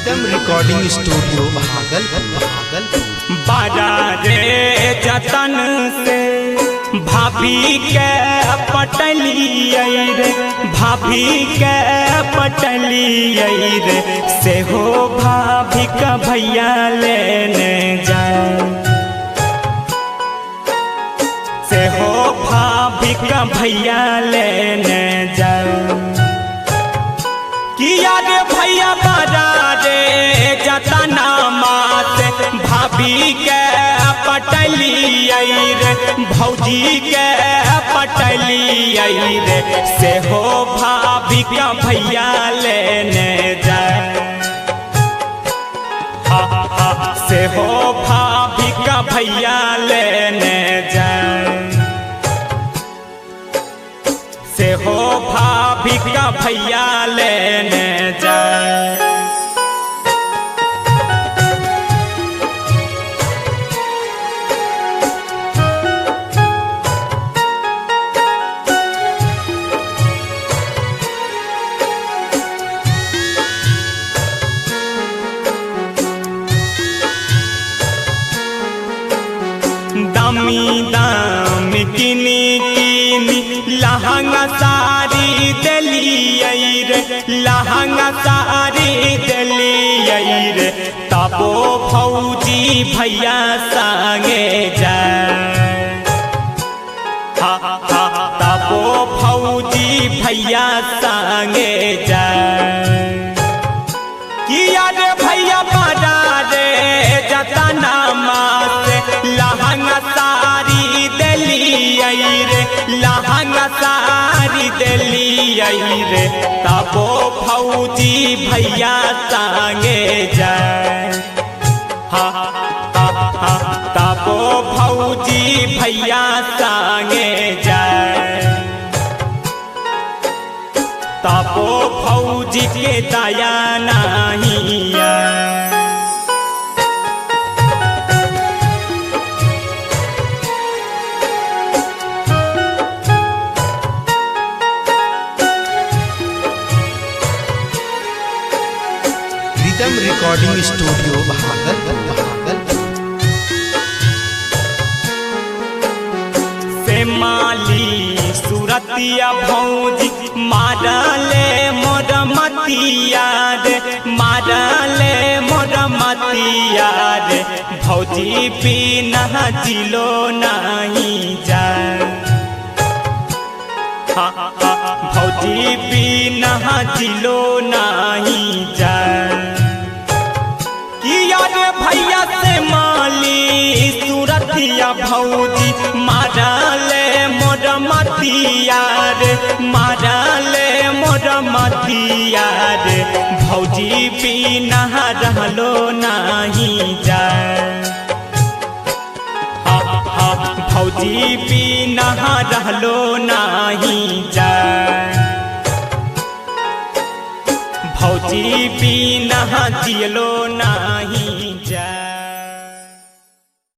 Rhythm recording studio Bhagalpur. बाजा रे जतन से भाभी के पटलिए रे, भाभी के पटलिए रे, से हो भाभी का भैया लेने जाए, से हो भाभी का भैया लेने जाए। किया रे भैया बाजा रे जतना मात भाभी के पटलिए रे, भौजी के पटलिए रे, से हो भाभी का भैया लेने जाए, से हो भाभी का भैया लेने जाए, से हो भाभी का भैया लेने जाए। दामी दाम किनी किनी लहंगा सारी दलिए रे, लहंगा सारी दलिए रे, तबो फौजी भैया संगे जाए, तबो फौजी भैया संगे जाए। किया रे भैया बाजा रे जतना मात लहंगा सारी दलिए रे, लहंगा सारी दलिए रे, तबो फौजी भैया संगे जाए, तबो फौजी भैया संगे जाए, तबो फौजी के दया नहीं है। Rhythm recording studio Bhagalpur. से माली सूरतिया भौजी मारले मोर मतिया रे, मारले मोर मतिया रे, भौजी बिना जिलो नहीं जाए, भौजी बिना जिलो नहीं जाए। किया रे भैया से माली सूरतिया भौजी मारले मोर मतिया रे, मारले मोर मतिया रे, भौजी बिना रहलो नहीं जाए, भौजी बिना रहलो नहीं जाए, भौजी बिना जियलो नहीं